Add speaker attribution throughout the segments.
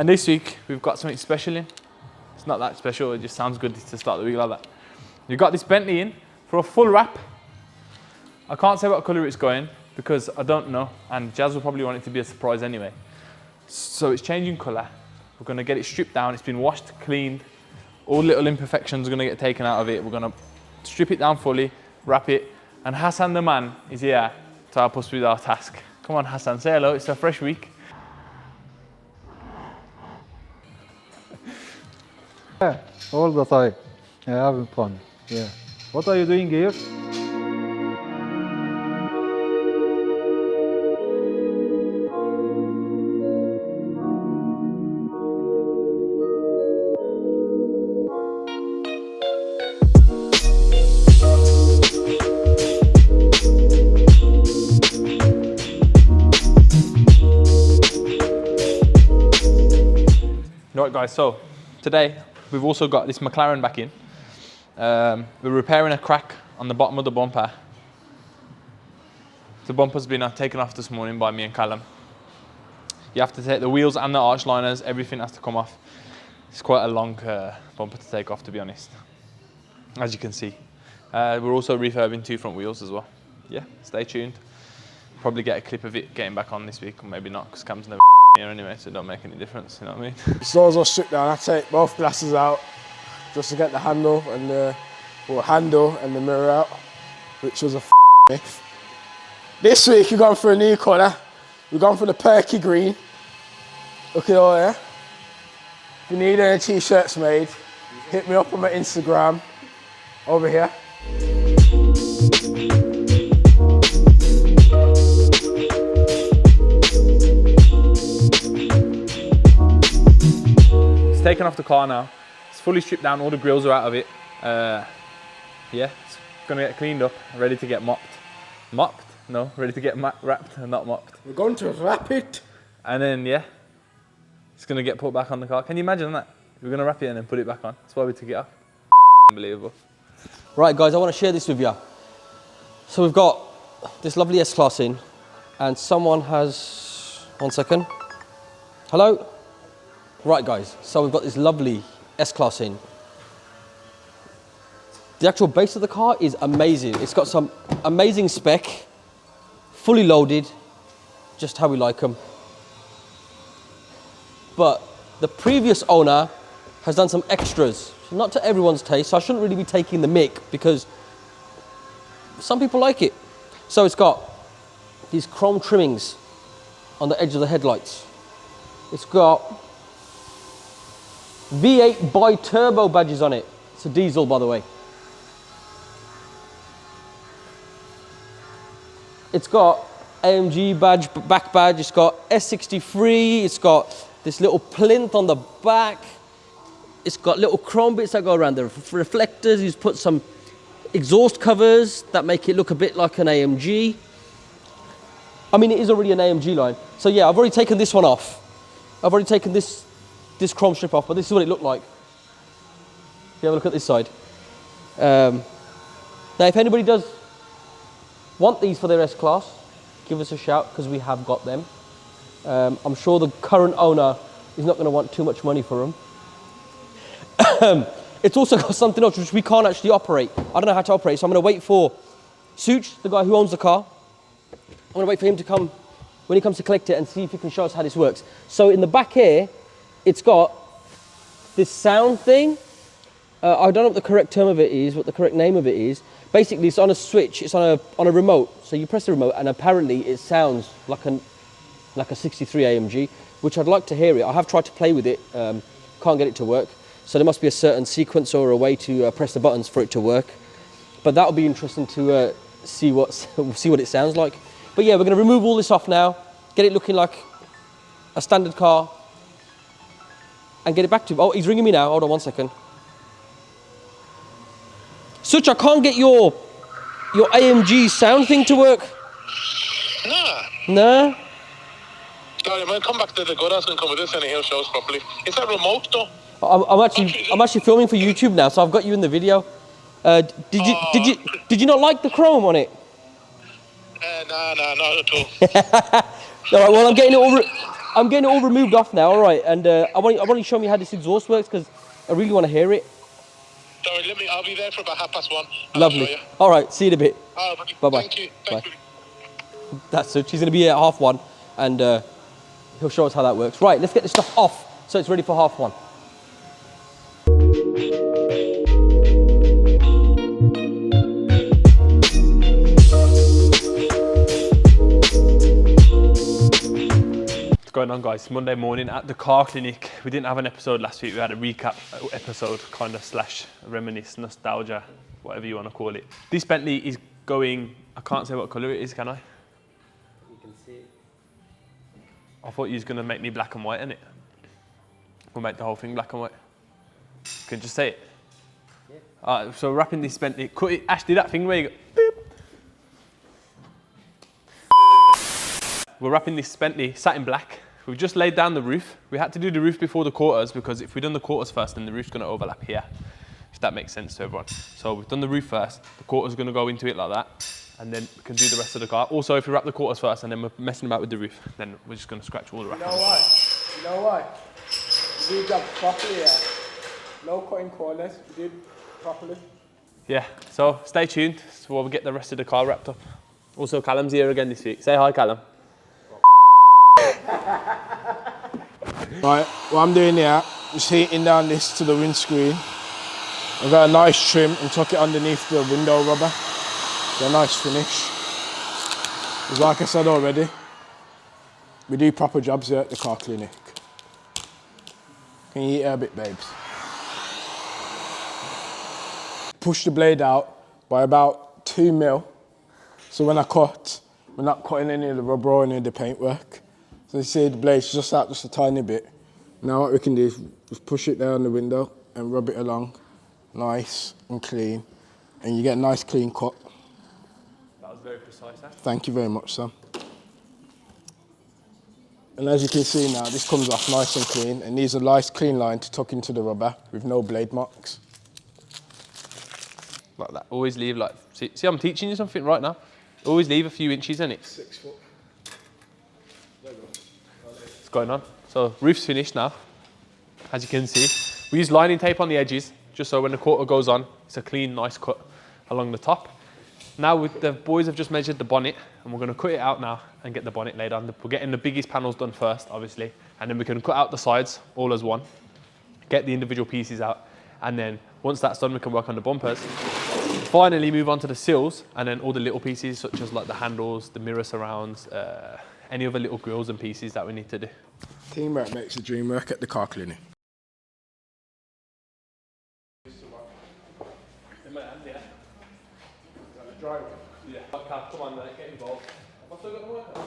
Speaker 1: And this week, we've got something special in. It's not that special, it just sounds good to start the week like that. We've got this Bentley in for a full wrap. I can't say what colour it's going because I don't know, and Jazz will probably want it to be a surprise anyway. So it's changing colour. We're going to get it stripped down. It's been washed, cleaned. All little imperfections are going to get taken out of it. We're going to strip it down fully, wrap it, and Hassan the man is here to help us with our task. Come on Hassan, say hello, it's a fresh week.
Speaker 2: Yeah, all the time. Yeah, having fun. Yeah. What are you doing here?
Speaker 1: Right guys, so today we've also got this McLaren back in. We're repairing a crack on the bottom of the bumper. The bumper's been taken off this morning by me and Callum. You have to take the wheels and the arch liners, everything has to come off. It's quite a long bumper to take off, to be honest, as you can see. We're also refurbing 2 front wheels as well. Yeah, stay tuned. Probably get a clip of it getting back on this week, or maybe not, because Cam's never here anyway, so it don't make any difference, you know what I mean?
Speaker 3: As soon as I strip down, I take both glasses out just to get the handle and the mirror out, which was a myth. This week we've gone for a new colour. We've gone for the perky green. Look at all there. If you need any t-shirts made, hit me up on my Instagram over here.
Speaker 1: Taken off the car now. It's fully stripped down, all the grills are out of it. Yeah, it's gonna get cleaned up, ready to get mopped. Mopped? No, ready to get wrapped and not mopped.
Speaker 3: We're going to wrap it.
Speaker 1: And then, yeah, it's gonna get put back on the car. Can you imagine that? We're gonna wrap it and then put it back on. That's why we took it off. Unbelievable.
Speaker 4: Right guys, I want to share this with you. So we've got this lovely S-Class in, and someone has, 1 second. Hello? Right guys, so we've got this lovely S-Class in. The actual base of the car is amazing. It's got some amazing spec, fully loaded, just how we like them. But the previous owner has done some extras, not to everyone's taste, so I shouldn't really be taking the mick because some people like it. So it's got these chrome trimmings on the edge of the headlights. It's got V8 bi-turbo badges on it. It's a diesel, by the way. It's got AMG badge, back badge. It's got S63. It's got this little plinth on the back. It's got little chrome bits that go around the reflectors. He's put some exhaust covers that make it look a bit like an AMG. I mean, it is already an AMG line. So yeah, I've already taken this one off. I've already taken this chrome strip off, but this is what it looked like. If you have a look at this side. Now, if anybody does want these for their S-Class, give us a shout, because we have got them. I'm sure the current owner is not going to want too much money for them. It's also got something else which we can't actually operate. I don't know how to operate, so I'm going to wait for Such, the guy who owns the car. I'm going to wait for him to come, when he comes to collect it, and see if he can show us how this works. So in the back here, it's got this sound thing. I don't know what the correct term of it is, what the correct name of it is. Basically, it's on a switch, it's on a remote. So you press the remote, and apparently it sounds like a 63 AMG, which I'd like to hear it. I have tried to play with it, can't get it to work. So there must be a certain sequence or a way to press the buttons for it to work. But that'll be interesting to see what it sounds like. But yeah, we're going to remove all this off now, get it looking like a standard car, and get it back to him. Oh, he's ringing me now. Hold on 1 second. Such, I can't get your AMG sound thing to work.
Speaker 5: Nah.
Speaker 4: Nah?
Speaker 5: Sorry, man, come back to the good. I was going to come with this and he'll show us properly. It's a remote though.
Speaker 4: I'm actually filming for YouTube now, so I've got you in the video. Did you not like the chrome on it?
Speaker 5: Nah, not at all.
Speaker 4: All right, well, I'm getting it all. I'm getting it all removed off now, all right? And I want you to show me how this exhaust works because I really want to hear it.
Speaker 5: Sorry, I'll be there for about 1:30. I'll show
Speaker 4: Lovely.
Speaker 5: you.
Speaker 4: All right, see you in a bit.
Speaker 5: All right, buddy.
Speaker 4: Bye-bye.
Speaker 5: Thank you.
Speaker 4: Bye.
Speaker 5: Thank you.
Speaker 4: That's it. She's going to be here at 1:30 and he'll show us how that works. Right, let's get this stuff off so it's ready for 1:30.
Speaker 1: What's going on, guys? Monday morning at the car clinic. We didn't have an episode last week. We had a recap episode, kind of slash reminisce, nostalgia, whatever you want to call it. This Bentley is going, I can't say what colour it is, can I?
Speaker 4: You can see it.
Speaker 1: I thought you was going to make me black and white, innit? We'll make the whole thing black and white. Can you just say it? Yeah. Alright, so wrapping this Bentley, cut it. Ash, do that thing where you go, boop. We're wrapping this Bentley satin black. We've just laid down the roof. We had to do the roof before the quarters because if we'd done the quarters first, then the roof's going to overlap here, if that makes sense to everyone. So we've done the roof first, the quarters are going to go into it like that, and then we can do the rest of the car. Also, if we wrap the quarters first and then we're messing about with the roof, then we're just going to scratch all the wrapping.
Speaker 3: You know why? You know why? We did job properly, yeah. No cutting corners, we did properly.
Speaker 1: Yeah, so stay tuned while we get the rest of the car wrapped up. Also, Callum's here again this week. Say hi, Callum.
Speaker 3: Right, what I'm doing here is heating down this to the windscreen. I've got a nice trim and tuck it underneath the window rubber. Get a nice finish. Because like I said already, we do proper jobs here at the car clinic. Can you eat a bit, babes? Push the blade out by about 2 mil. So when I cut, we're not cutting any of the rubber or any of the paintwork. So you see the blade's just out just a tiny bit. Now what we can do is just push it down the window and rub it along, nice and clean. And you get a nice clean cut.
Speaker 1: That was very precise, eh?
Speaker 3: Thank you very much, Sam. And as you can see now, this comes off nice and clean, and these are nice clean line to tuck into the rubber with no blade marks.
Speaker 1: Like that. Always leave like, see I'm teaching you something right now. Always leave a few inches in it.
Speaker 3: 6 foot.
Speaker 1: What's going on? So roof's finished now, as you can see. We use lining tape on the edges, just so when the quarter goes on, it's a clean, nice cut along the top. Now the boys have just measured the bonnet, and we're going to cut it out now and get the bonnet laid on. We're getting the biggest panels done first, obviously, and then we can cut out the sides all as one, get the individual pieces out, and then once that's done, we can work on the bumpers. Finally move on to the sills, and then all the little pieces, such as like the handles, the mirror surrounds, any other little grills and pieces that we need to do.
Speaker 3: Teamwork makes the dream work at the car clinic.
Speaker 1: Come on, mate, get involved.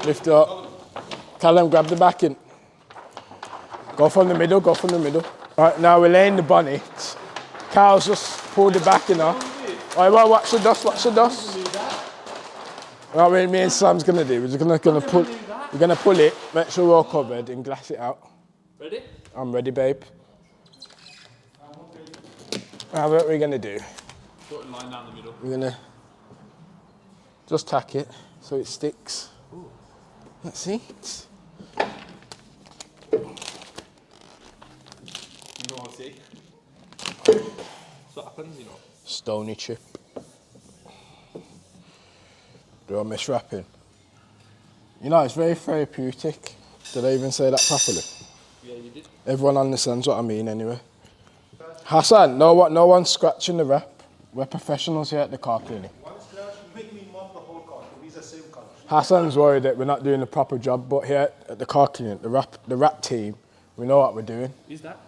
Speaker 3: Lift it up. Callum, grab the backing. Go from the middle, go from the middle. Right, now we're laying the bonnet. Carl's just pulled the backing off. All right, well, watch the dust, watch the dust. Right, what me and Sam's gonna do, we're just gonna pull it, make sure we're all covered and glass it out.
Speaker 1: Ready?
Speaker 3: I'm ready, babe. Now what we're gonna do,
Speaker 1: Short line down the middle.
Speaker 3: we're gonna just tack it so it sticks.
Speaker 1: Ooh.
Speaker 3: That's it.
Speaker 1: You know what I see? What happens, you know?
Speaker 3: Stony chip. Do I miss wrapping? You know, it's very therapeutic. Did I even say that properly?
Speaker 1: Yeah, you did.
Speaker 3: Everyone understands what I mean anyway. Hassan, no one's scratching the wrap. We're professionals here at the car clinic. Hassan's worried that we're not doing a proper job, but here at the car clinic, the wrap team, we know what we're doing.
Speaker 1: Is that?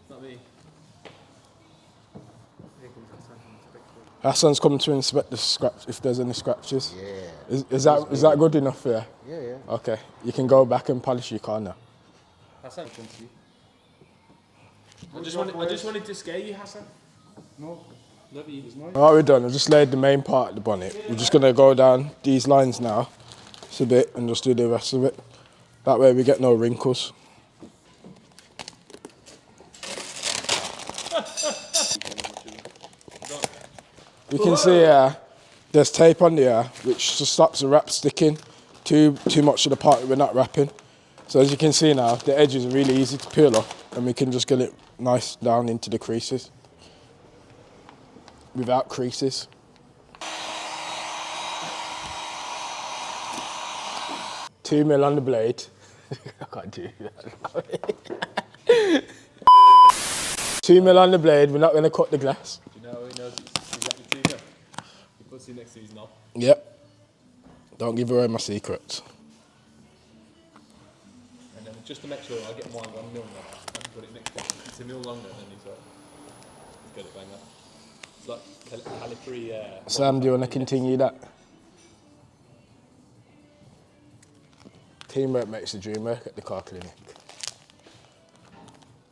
Speaker 1: Not me.
Speaker 3: Hassan's coming to inspect the scratch if there's any scratches. Yeah. Is that good enough for you?
Speaker 6: Yeah.
Speaker 3: Okay, you can go back and polish your car now.
Speaker 1: Hassan, come to you. I just wanted to scare you, Hassan.
Speaker 2: No.
Speaker 1: Love you.
Speaker 3: Alright, we're done. I've just laid the main part of the bonnet. We're just going to go down these lines now, just a bit, and just do the rest of it. That way we get no wrinkles. You can see there's tape on there, which just stops the wrap sticking too much of the part that we're not wrapping. So as you can see now, the edges are really easy to peel off, and we can just get it nice down into the creases without creases. Two mil on the blade. I can't do that. 2 mil on the blade. We're not going to cut the glass.
Speaker 1: Do you know how he knows it's exactly 2 mil? He puts it next to his knob.
Speaker 3: Yep. Don't give away my secrets.
Speaker 1: And then just to make sure, I'll get mine 1 mil now and put it next to him. It's a mil longer, then he's got it bang up. It's like Calipari.
Speaker 3: Sam, do you want to continue that? Teamwork makes the dream work at the car clinic.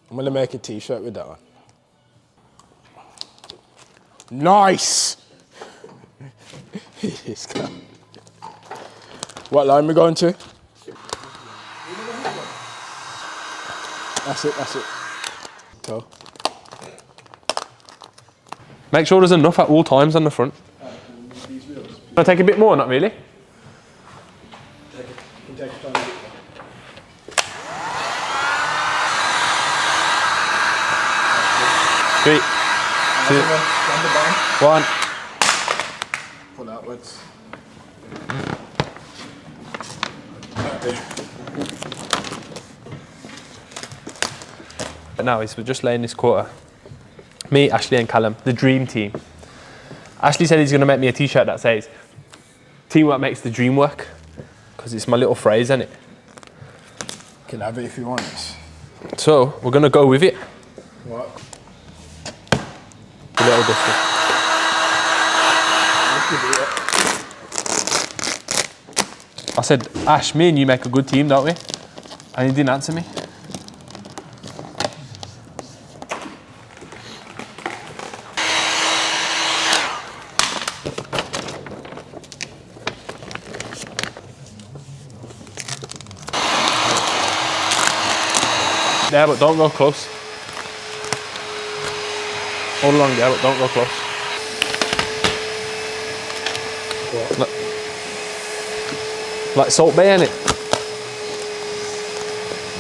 Speaker 3: I'm going to make a t-shirt with that on. Nice! What line we going to? That's it. Toe.
Speaker 1: Make sure there's enough at all times on the front. Can I take a bit more? Not really. Three, 2, 1.
Speaker 3: Pull outwards.
Speaker 1: But now we're just laying this quarter. Me, Ashley and Callum, the dream team. Ashley said he's going to make me a t-shirt that says, teamwork makes the dream work. Because it's my little phrase, isn't it?
Speaker 3: You can have it if you want it.
Speaker 1: So, we're going to go with it.
Speaker 3: What?
Speaker 1: A little dusty. I said, Ash, me and you make a good team, don't we? And he didn't answer me. There, but don't go close. Hold along there, but don't go close. What? Like Salt Bay, innit?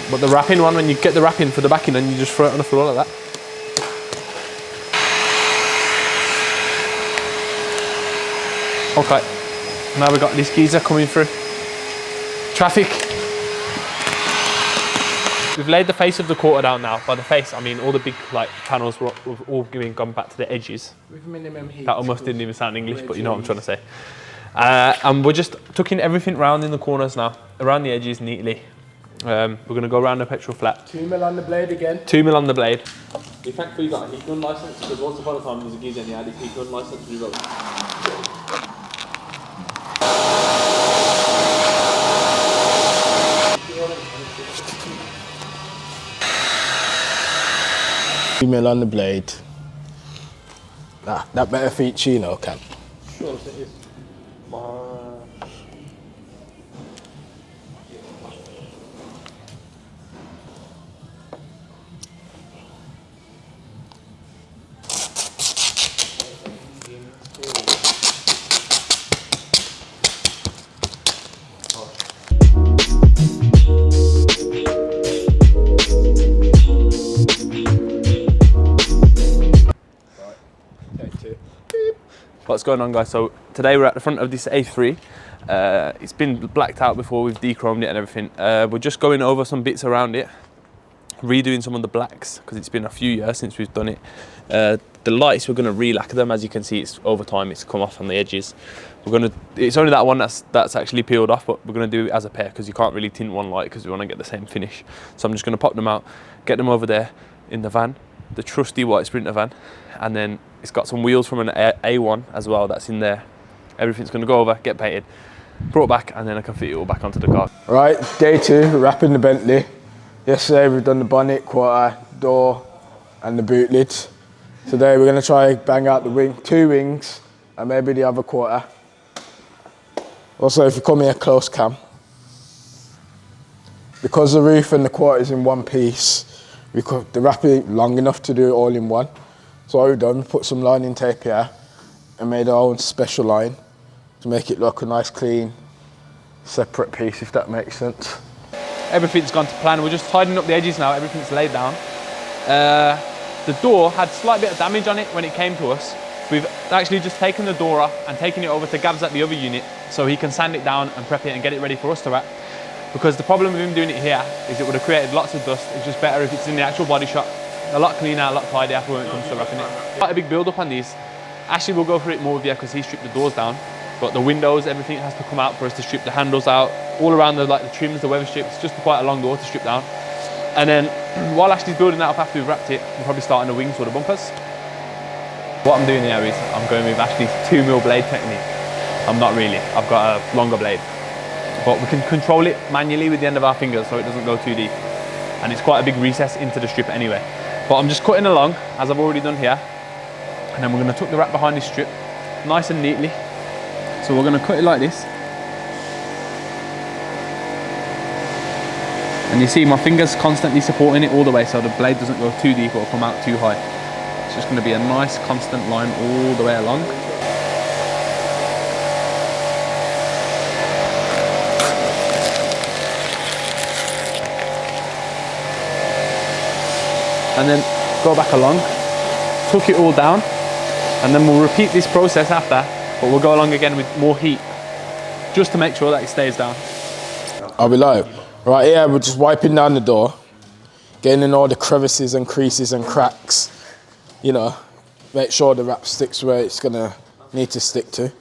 Speaker 1: But the wrapping one, when you get the wrapping for the backing, and you just throw it on the floor like that. Okay, now we've got this geezer coming through. Traffic. We've laid the face of the quarter down now. By the face, I mean all the big panels were all gone back to the edges.
Speaker 3: With minimum heat.
Speaker 1: That almost didn't even sound English, but you know what I'm trying to say. And we're just tucking everything round in the corners now, around the edges neatly. We're going to go around the petrol flat.
Speaker 3: 2 mil on the blade again.
Speaker 1: 2 mil on the blade. Be thankful you got a heat gun license, because once upon a time there was a geezer and he had his heat gun license revoked.
Speaker 3: Mil on the blade. That better feature, you know, Cam.
Speaker 1: Sure, it is. What's going on, guys? So today we're at the front of this A3. It's been blacked out before, we've de-chromed it and everything. We're just going over some bits around it, redoing some of the blacks because it's been a few years since we've done it. The lights, we're going to re-lacquer them. As you can see, it's over time, it's come off on the edges. It's only that one that's actually peeled off, but we're going to do it as a pair because you can't really tint one light because we want to get the same finish. So I'm just going to pop them out, get them over there in the van, the trusty white Sprinter van, and then it's got some wheels from an A1 as well that's in there. Everything's going to go over, get painted, brought back, and then I can fit it all back onto the car.
Speaker 3: Right, day 2, wrapping the Bentley. Yesterday we've done the bonnet, quarter, door, and the boot lids. Today we're going to try bang out the 2 wings, and maybe the other quarter. Also, if you come here close, Cam, because the roof and the quarter is in one piece, we could wrap it long enough to do it all in one. So what we've done, we put some lining tape here and made our own special line to make it look a nice, clean, separate piece, if that makes sense.
Speaker 1: Everything's gone to plan. We're just tidying up the edges now. Everything's laid down. The door had a slight bit of damage on it when it came to us. We've actually just taken the door off and taken it over to Gav's at the other unit so he can sand it down and prep it and get it ready for us to wrap. Because the problem with him doing it here is it would have created lots of dust. It's just better if it's in the actual body shop. A lot cleaner, a lot tidier when it comes to wrapping it. Quite a big build up on these. Ashley will go through it more with you because he stripped the doors down. But the windows, everything has to come out for us to strip the handles out. All around the trims, the weather strips, it's just quite a long door to strip down. And then while Ashley's building that up after we've wrapped it, we're probably starting the wings or the bumpers. What I'm doing here is I'm going with Ashley's 2mm blade technique. I'm not really, I've got a longer blade. But we can control it manually with the end of our fingers so it doesn't go too deep. And it's quite a big recess into the strip anyway. But I'm just cutting along, as I've already done here. And then we're going to tuck the wrap behind this strip, nice and neatly. So we're going to cut it like this. And you see my fingers constantly supporting it all the way so the blade doesn't go too deep or come out too high. It's just going to be a nice constant line all the way along. And then go back along, tuck it all down, and then we'll repeat this process after, but we'll go along again with more heat, just to make sure that it stays down.
Speaker 3: I'll be like, right here we're just wiping down the door, getting in all the crevices and creases and cracks, you know, make sure the wrap sticks where it's gonna need to stick to.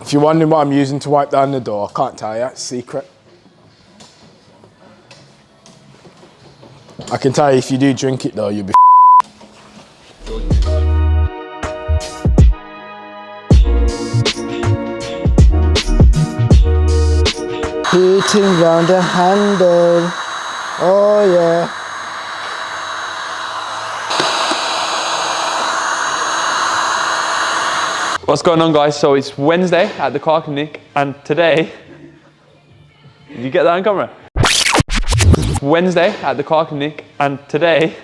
Speaker 3: If you're wondering what I'm using to wipe down the door, I can't tell you, it's secret. I can tell you if you do drink it though, you'll be hitting round the handle, oh yeah.
Speaker 1: What's going on, guys? So it's Wednesday at the car clinic, and today, did you get that on camera? Wednesday at the car clinic, and today,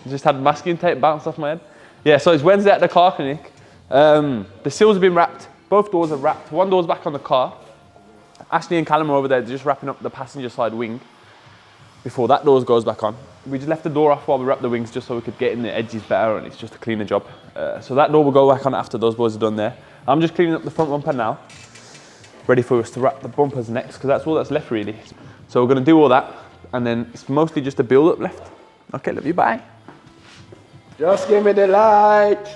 Speaker 1: I just had masking tape bounce off my head. Yeah, so it's Wednesday at the car clinic. The seals have been wrapped, both doors are wrapped. One door's back on the car. Ashley and Callum are over there, they're just wrapping up the passenger side wing before that door goes back on. We just left the door off while we wrapped the wings just so we could get in the edges better, and it's just a cleaner job. So that door will go back on after those boys are done there. I'm just cleaning up the front bumper now, ready for us to wrap the bumpers next, because that's all that's left really. So we're going to do all that, and then it's mostly just a build up left. Okay, love you, bye.
Speaker 3: Just give me the light.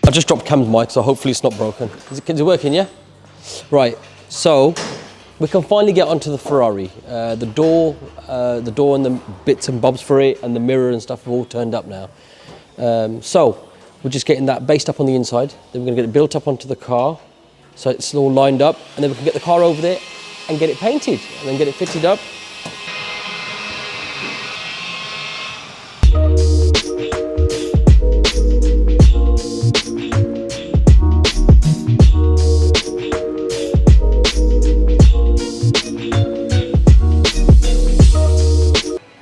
Speaker 4: I just dropped Cam's mic, so hopefully it's not broken. Is it working, yeah? Right, so we can finally get onto the Ferrari. The door and the bits and bobs for it and the mirror and stuff have all turned up now. So we're just getting that based up on the inside. Then we're gonna get it built up onto the car, so it's all lined up, and then we can get the car over there and get it painted and then get it fitted up.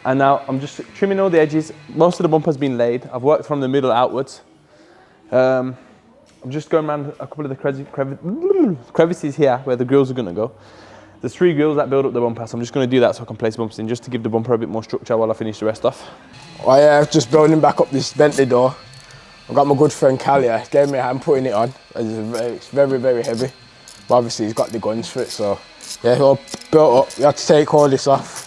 Speaker 1: And now I'm just trimming all the edges. Most of the bumper's been laid. I've worked from the middle outwards. I'm just going around a couple of the crevices here where the grills are gonna go. There's 3 grills that build up the bumper, so I'm just gonna do that so I can place bumpers in, just to give the bumper a bit more structure while I finish the rest off.
Speaker 3: Oh yeah, just building back up this Bentley door. I've got my good friend Callia, gave me a hand putting it on. It's very, very heavy. But obviously he's got the guns for it, so yeah, it's all built up. We had to take all this off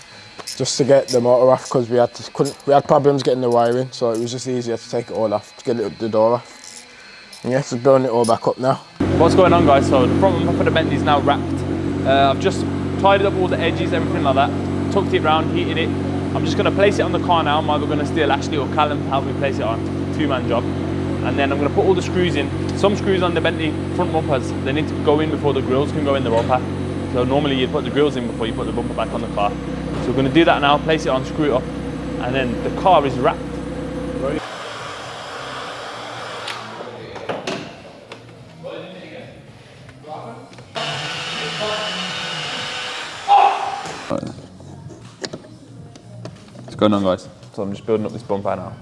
Speaker 3: just to get the motor off, because we had problems getting the wiring, so it was just easier to take it all off to get the door off. And yeah, just building it all back up now.
Speaker 1: What's going on, guys? So the front bumper for the Bentley is now wrapped. I've just tidied up all the edges, everything like that, tucked it round, heated it. I'm just gonna place it on the car now. I'm either gonna steal Ashley or Callum to help me place it on, two-man job. And then I'm gonna put all the screws in. Some screws on the Bentley front bumpers, they need to go in before the grills can go in the bumper. So normally you put the grills in before you put the bumper back on the car. So we're gonna do that now, place it on, screw it up, and then the car is wrapped. What's going on, guys? So I'm just building up this bumper now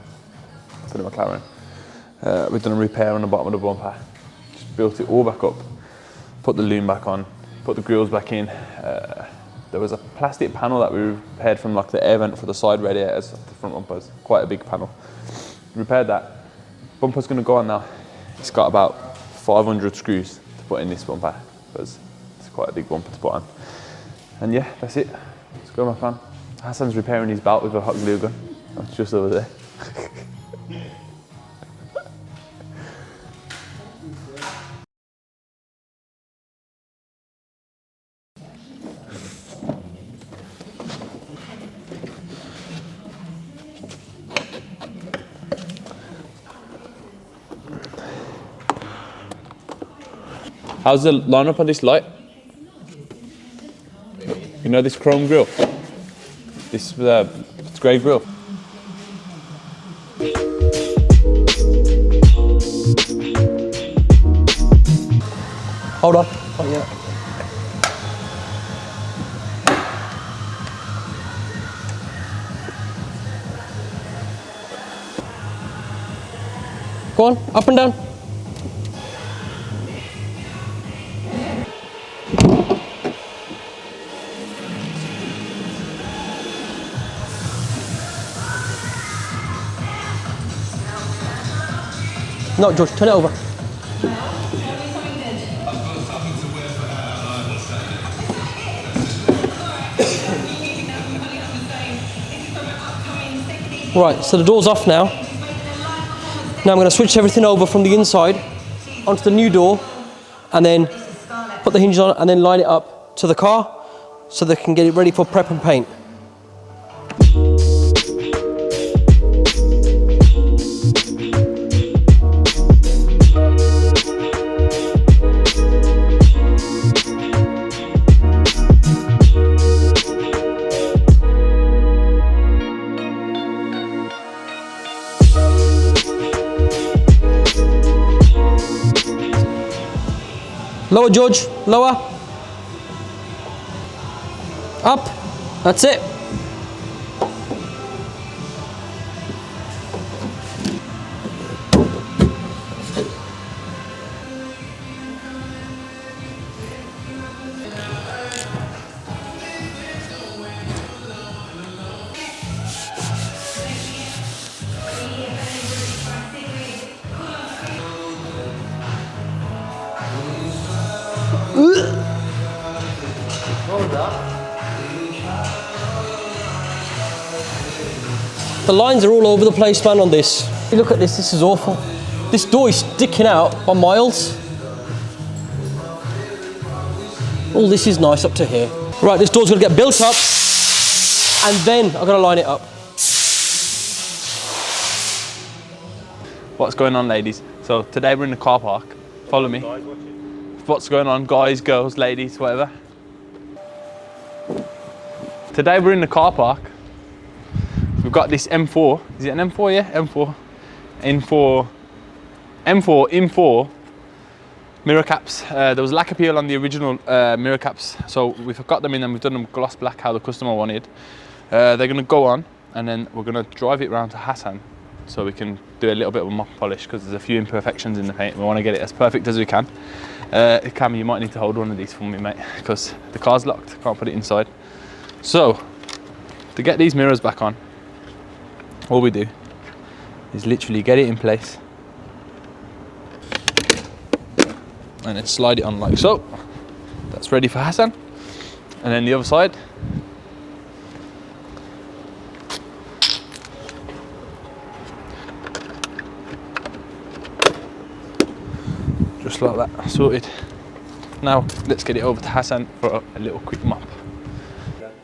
Speaker 1: for the McLaren. We've done a repair on the bottom of the bumper, just built it all back up, put the loom back on, put the grills back in. There was a plastic panel that we repaired from like the air vent for the side radiators of the front bumpers, quite a big panel. Repaired that. Bumper's gonna go on now. It's got about 500 screws to put in this bumper because it's quite a big bumper to put on. And yeah, that's it. Let's go back on. Hassan's repairing his belt with a hot glue gun. That's just over there. How's the lineup on this light? You know this chrome grille? This grey grille?
Speaker 4: Hold on. Oh, yeah. Go on, up and down. No, George, turn it over. Right, so the door's off now. Now I'm going to switch everything over from the inside onto the new door and then put the hinges on and then line it up to the car so they can get it ready for prep and paint. Lower, George, lower. Up, that's it. The lines are all over the place, man, on this. Look at this, this is awful. This door is sticking out by miles. Oh, this is nice up to here. Right, this door's gonna get built up and then I'm gonna line it up.
Speaker 1: What's going on, ladies? So today we're in the car park. Follow me. What's going on, guys, girls, ladies, whatever. Today we're in the car park. We've got this M4. Is it an M4? Yeah, M4. M4 mirror caps. There was lack appeal on the original mirror caps, so we've got them in and we've done them gloss black how the customer wanted. They're gonna go on and then we're gonna drive it round to Hassan so we can do a little bit of a mop polish because there's a few imperfections in the paint. We want to get it as perfect as we can. Cam, you might need to hold one of these for me, mate, because the car's locked, can't put it inside. So, to get these mirrors back on, all we do is literally get it in place and then slide it on like so. That's ready for Hassan. And then the other side. Just like that, sorted. Now let's get it over to Hassan for a little quick mop.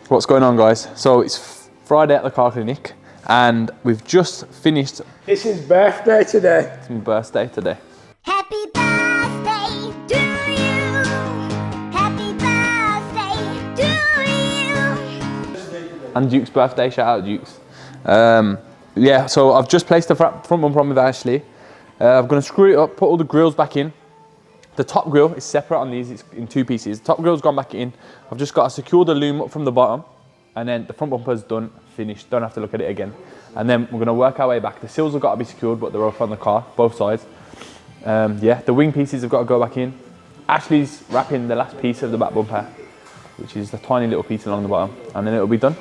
Speaker 1: What's going on, guys? So it's Friday at the car clinic and we've just finished.
Speaker 3: It's his birthday today.
Speaker 1: It's my birthday today.
Speaker 6: Happy birthday to you. Happy birthday to you.
Speaker 1: And Duke's birthday, shout out Duke's. Yeah, so I've just placed the front bumper on with Ashley. I'm gonna screw it up, put all the grills back in. The top grill is separate on these, it's in 2 pieces. The top grill's gone back in. I've just got to secure the loom up from the bottom and then the front bumper's done, finished, don't have to look at it again. And then we're gonna work our way back. The sills have got to be secured, but they're off on the car, both sides. Yeah, the wing pieces have got to go back in. Ashley's wrapping the last piece of the back bumper, which is the tiny little piece along the bottom, and then it'll be done.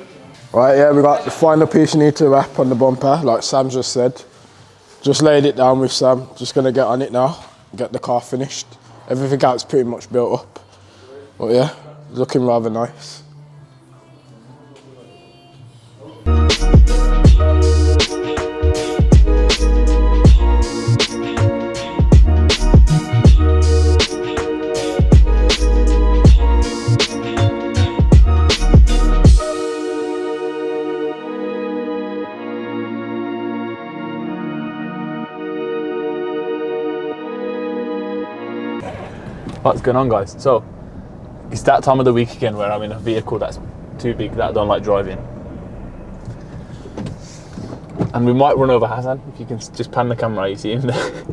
Speaker 3: Right, yeah, we got the final piece you need to wrap on the bumper, like Sam just said. Just laid it down with Sam. Just gonna get on it now, get the car finished. Everything else pretty much built up. But yeah, looking rather nice.
Speaker 1: What's going on, guys? So it's that time of the week again where I'm in a vehicle that's too big that I don't like driving, and we might run over Hassan. If you can just pan the camera, you see him there.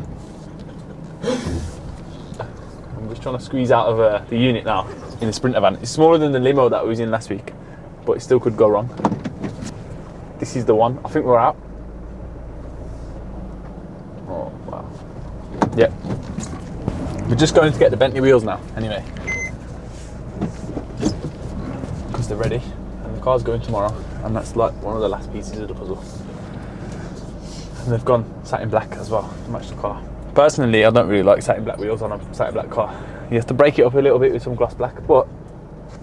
Speaker 1: I'm just trying to squeeze out of the unit now in the Sprinter van. It's smaller than the limo that we was in last week, but it still could go wrong. This is the one. I think we're out. Oh wow. Yep. We're just going to get the Bentley wheels now, anyway, because they're ready, and the car's going tomorrow, and that's like one of the last pieces of the puzzle. And they've gone satin black as well to match the car. Personally, I don't really like satin black wheels on a satin black car. You have to break it up a little bit with some gloss black, but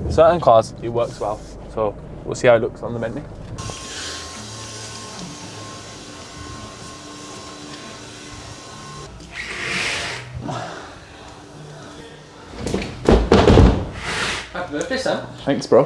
Speaker 1: certain cars it works well. So we'll see how it looks on the Bentley.
Speaker 4: Happy birthday, Sam.
Speaker 1: Thanks, bro.